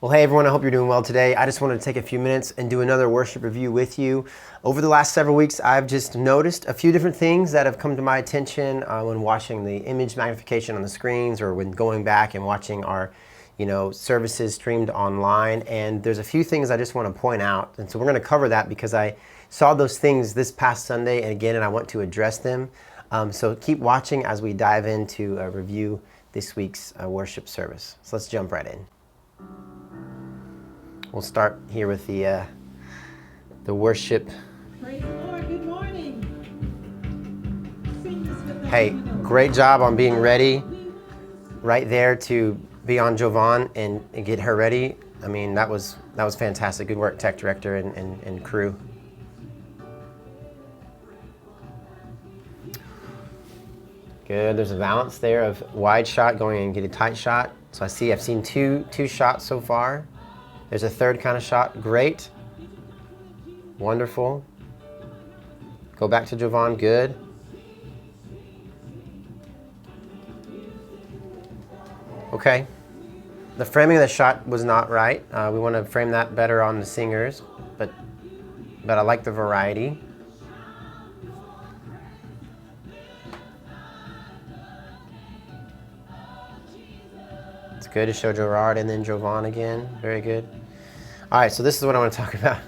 Well, hey everyone, I hope you're doing well today. I just wanted to take a few minutes and do another worship review with you. Over the last several weeks, I've just noticed a few different things that have come to my attention when watching the image magnification on the screens or when going back and watching our services streamed online. And there's a few things I just want to point out. And so we're going to cover that because I saw those things this past Sunday and I want to address them. So keep watching as we dive into a review this week's worship service. So let's jump right in. We'll start here with the worship. Praise the Lord. Good morning. Sing this with us. Hey, great job on being ready right there to be on Jovan and get her ready. I mean, that was fantastic. Good work, tech director and crew. Good. There's a balance there of wide shot going and get a tight shot. So I've seen two shots so far. There's a third kind of shot. Great. Wonderful. Go back to Jovan. Good. Okay. The framing of the shot was not right. We want to frame that better on the singers, but I like the variety. It's good to show Gerard and then Jovan again. Very good. All right, so this is what I want to talk about.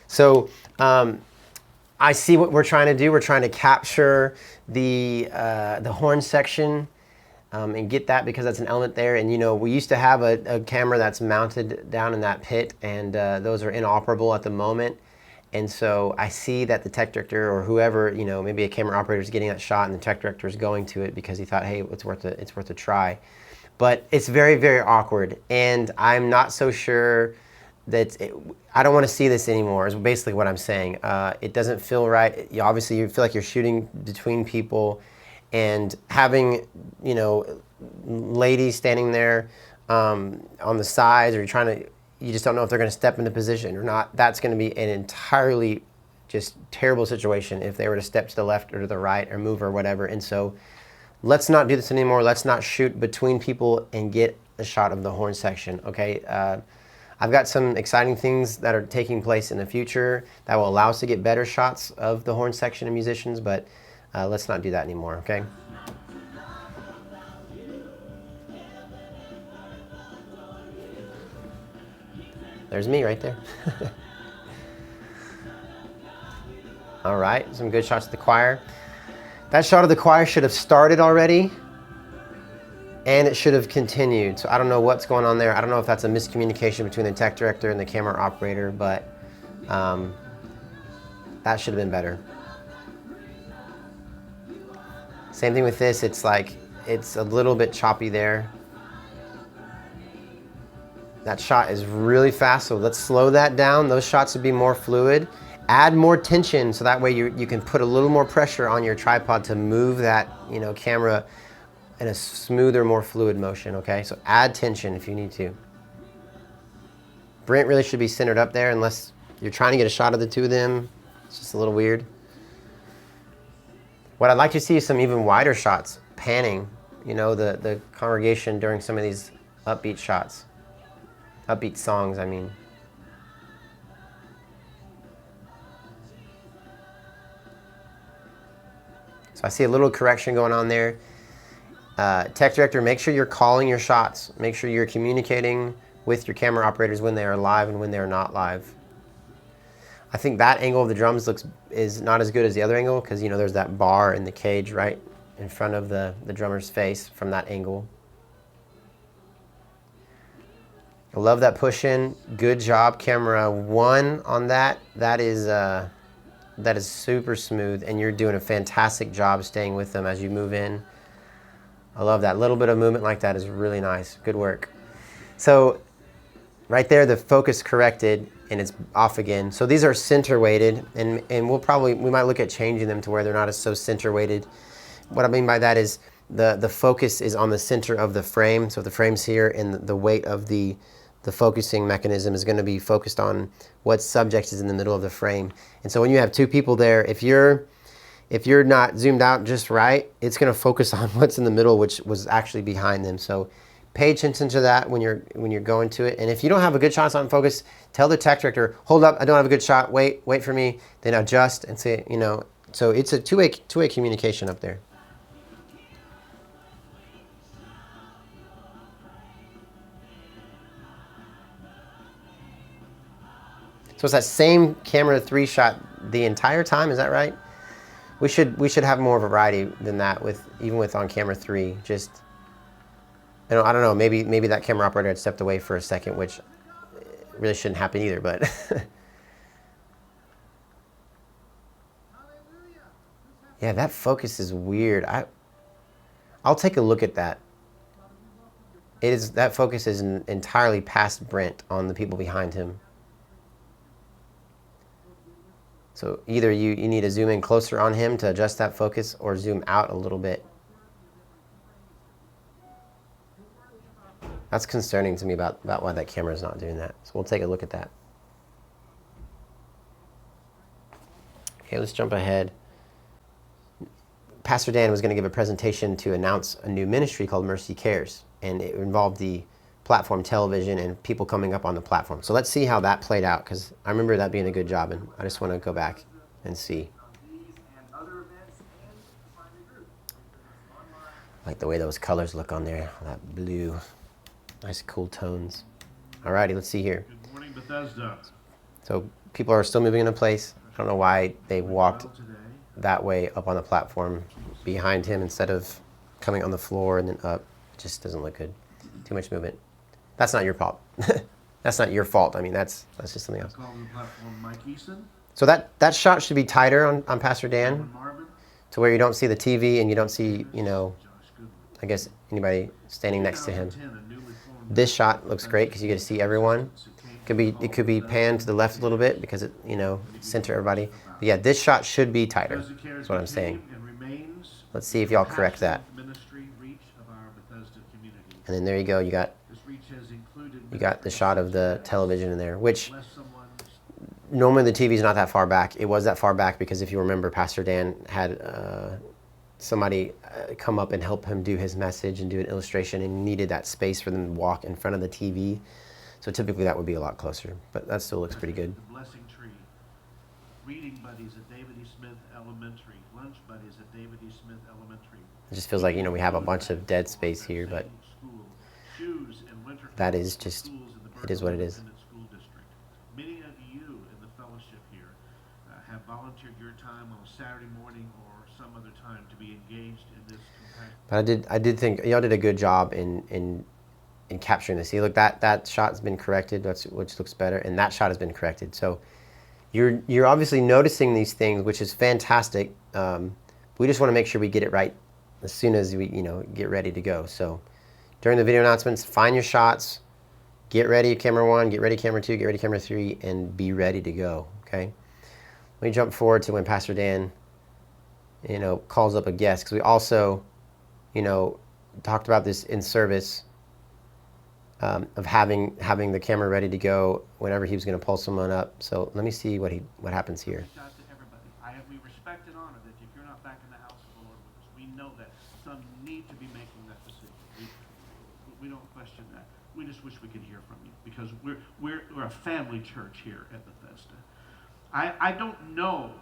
So I see what we're trying to do. We're trying to capture the horn section and get that because that's an element there. And we used to have a camera that's mounted down in that pit, and those are inoperable at the moment. And so I see that the tech director or whoever, maybe a camera operator is getting that shot, and the tech director is going to it because he thought, hey, it's worth a try. But it's very, very awkward, and I'm not so sure that I don't want to see this anymore is basically what I'm saying. It doesn't feel right. Obviously, you feel like you're shooting between people, and having, ladies standing there on the sides, or you just don't know if they're going to step into position or not. That's going to be an entirely just terrible situation if they were to step to the left or to the right or move or whatever. And so let's not do this anymore. Let's not shoot between people and get a shot of the horn section, okay? I've got some exciting things that are taking place in the future that will allow us to get better shots of the horn section and musicians, but let's not do that anymore, okay? There's me right there. All right, some good shots of the choir. That shot of the choir should have started already, and it should have continued. So I don't know what's going on there. I don't know if that's a miscommunication between the tech director and the camera operator, but that should have been better. Same thing with this. It's a little bit choppy there. That shot is really fast, so let's slow that down. Those shots would be more fluid. Add more tension so that way you can put a little more pressure on your tripod to move that camera in a smoother, more fluid motion, okay? So add tension if you need to. Brent really should be centered up there unless you're trying to get a shot of the two of them. It's just a little weird. What I'd like to see is some even wider shots, panning, the congregation during some of these upbeat shots. Upbeat songs, I mean. So I see a little correction going on there. Tech director, make sure you're calling your shots. Make sure you're communicating with your camera operators when they are live and when they are not live. I think that angle of the drums is not as good as the other angle because there's that bar in the cage right in front of the drummer's face from that angle. I love that push in. Good job, camera one on that. That is super smooth, and you're doing a fantastic job staying with them as you move in. I love that. Little bit of movement like that is really nice. Good work. So right there, the focus corrected, and it's off again. So these are center weighted, and we might look at changing them to where they're not as so center weighted. What I mean by that is the focus is on the center of the frame. So if the frame's here, and the weight of the focusing mechanism is going to be focused on what subject is in the middle of the frame. And so when you have two people there, if you're not zoomed out just right, it's going to focus on what's in the middle, which was actually behind them. So pay attention to that when you're going to it. And if you don't have a good shot, it's not in focus, tell the tech director, hold up, I don't have a good shot, wait for me, then adjust and say, so it's a two-way communication up there. So it's that same camera 3 shot the entire time, is that right? We should have more variety than that even with on camera 3. Just I don't know, maybe that camera operator had stepped away for a second, which really shouldn't happen either, but yeah, that focus is weird. I'll take a look at that. That focus is entirely past Brent on the people behind him. So either you need to zoom in closer on him to adjust that focus or zoom out a little bit. That's concerning to me about why that camera is not doing that. So we'll take a look at that. Okay, let's jump ahead. Pastor Dan was going to give a presentation to announce a new ministry called Mercy Cares, and it involved the platform television and people coming up on the platform. So let's see how that played out, because I remember that being a good job, and I just want to go back and see. Like the way those colors look on there, that blue, nice cool tones. Alrighty, let's see here. Good morning, Bethesda. So people are still moving into place. I don't know why they walked that way up on the platform behind him instead of coming on the floor and then up. It just doesn't look good. Too much movement. That's not your fault. That's not your fault. I mean, that's just something else. Call the platform Mike Eason, So that shot should be tighter on Pastor Dan, Marvin, to where you don't see the TV and you don't see, Josh Goodwin. I guess anybody standing next to him. 2010, a newly formed This shot looks great because you get to see everyone. It could be panned to the left a little bit because it, center everybody. But yeah, this shot should be tighter. Bethesda Cares That's what I'm saying. became and remains Let's see if y'all correct that. the ministry reach of our Bethesda community. And then there you go. You got This reach has included the shot of the television in there, which unless someone's normally the TV's not that far back. It was that far back because if you remember, Pastor Dan had somebody come up and help him do his message and do an illustration, and needed that space for them to walk in front of the TV. So typically that would be a lot closer, but that still looks pretty good. the blessing tree, reading buddies at David E. Smith Elementary, lunch buddies at David E. Smith Elementary. It just feels like, we have a bunch of dead space here, but School, shoes and winter that coats is for just, schools in the it is what it Berkeley is. Independent School District. Many of you in the fellowship here have volunteered your time on a Saturday morning or some other time to be engaged in this compassion. But I did think y'all did a good job in capturing this. See, look, that shot's been corrected, which looks better, and that shot has been corrected. So you're obviously noticing these things, which is fantastic. We just want to make sure we get it right as soon as we get ready to go. So during the video announcements, find your shots, get ready camera 1, get ready camera 2, get ready camera 3, and be ready to go. Okay. Let me jump forward to when Pastor Dan calls up a guest, because we also talked about this in service. Of having the camera ready to go whenever he was going to pull someone up. So let me see what happens here. Reach out to everybody. We respect and honor that if you're not back in the house of the Lord with us, we know that some need to be making that decision. We don't question that. We just wish we could hear from you, because we're a family church here at Bethesda. I don't know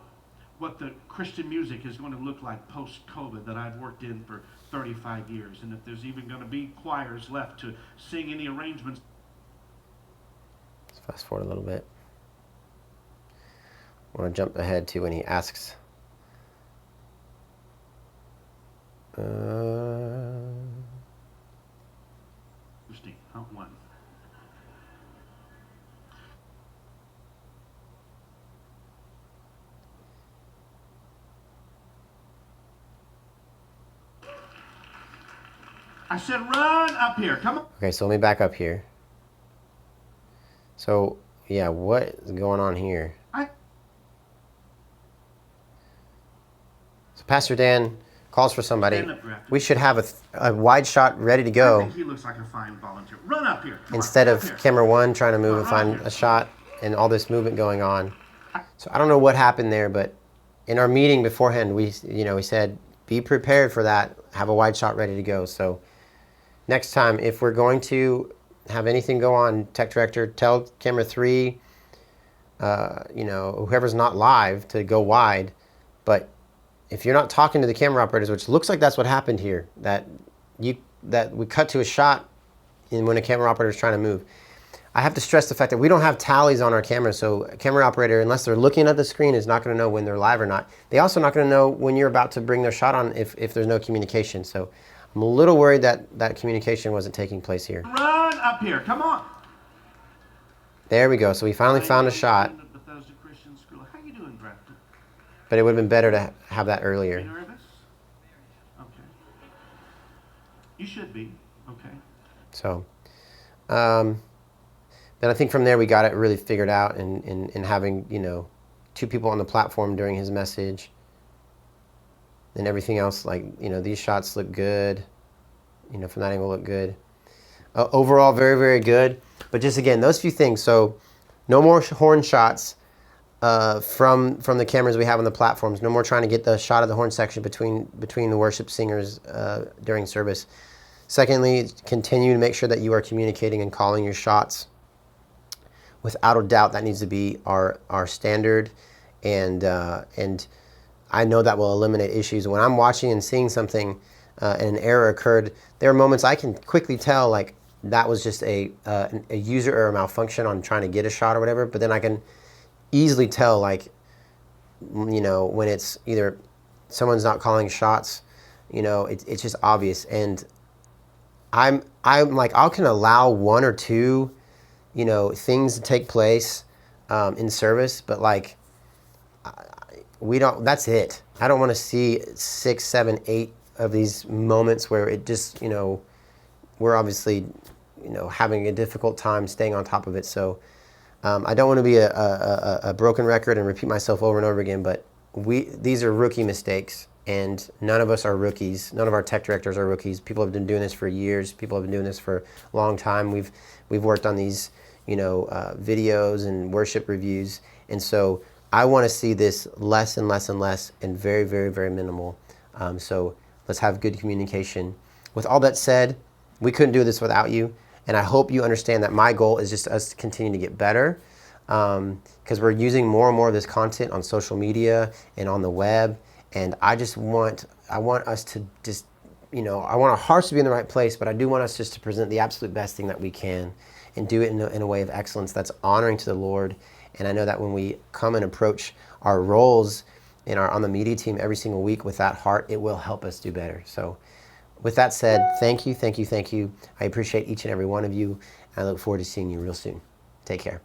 what the Christian music is going to look like post-COVID that I've worked in for 35 years, and if there's even going to be choirs left to sing any arrangements. Let's fast forward a little bit. I want to jump ahead to when he asks. Not one. I said run up here. Come on. Okay, so let me back up here. So, yeah, what is going on here? So Pastor Dan calls for somebody. Stand up, Grafton. We should have a wide shot ready to I go, think he looks like a fine volunteer. Run up here. Come on, instead up of here. camera 1 trying to move and Run find here. a shot and all this movement going on. So I don't know what happened there, but in our meeting beforehand, we said, be prepared for that. Have a wide shot ready to go. So next time, if we're going to have anything go on, tech director, tell camera 3, whoever's not live to go wide. But if you're not talking to the camera operators, which looks like that's what happened here, that we cut to a shot when a camera operator is trying to move. I have to stress the fact that we don't have tallies on our camera, so a camera operator, unless they're looking at the screen, is not going to know when they're live or not. They're also not going to know when you're about to bring their shot on if there's no communication. So I'm a little worried that communication wasn't taking place here. Run up here, come on. There we go. So we finally found a shot, Bethesda Christian School. How you doing, Grafton? but it would have been better to have that You earlier. nervous? Okay. You should be. Okay. So, then I think from there we got it really figured out, and having 2 people on the platform during his message, and everything else, these shots look good, from that angle look good. Overall, very, very good. But just again, those few things. So, no more horn shots from the cameras we have on the platforms. No more trying to get the shot of the horn section between the worship singers during service. Secondly, continue to make sure that you are communicating and calling your shots. Without a doubt, that needs to be our standard, and I know that will eliminate issues. When I'm watching and seeing something and an error occurred, there are moments I can quickly tell that was just a user error malfunction on trying to get a shot or whatever. But then I can easily tell when it's either someone's not calling shots, it's just obvious. And I can allow 1 or 2 things to take place in service, but we don't. That's it. I don't want to see 6, 7, 8 of these moments where it just we're obviously having a difficult time staying on top of it. So I don't want to be a broken record and repeat myself over and over again. But these are rookie mistakes, and none of us are rookies. None of our tech directors are rookies. People have been doing this for years. People have been doing this for a long time. We've worked on these videos and worship reviews, and so I want to see this less and less and less, and very, very, very minimal. So let's have good communication. With all that said, we couldn't do this without you, and I hope you understand that my goal is just us to continue to get better, because we're using more and more of this content on social media and on the web, and I want us to just, I want our hearts to be in the right place, but I do want us just to present the absolute best thing that we can, and do it in a way of excellence that's honoring to the Lord. And I know that when we come and approach our roles on the media team every single week with that heart, it will help us do better. So with that said, thank you. I appreciate each and every one of you, and I look forward to seeing you real soon. Take care.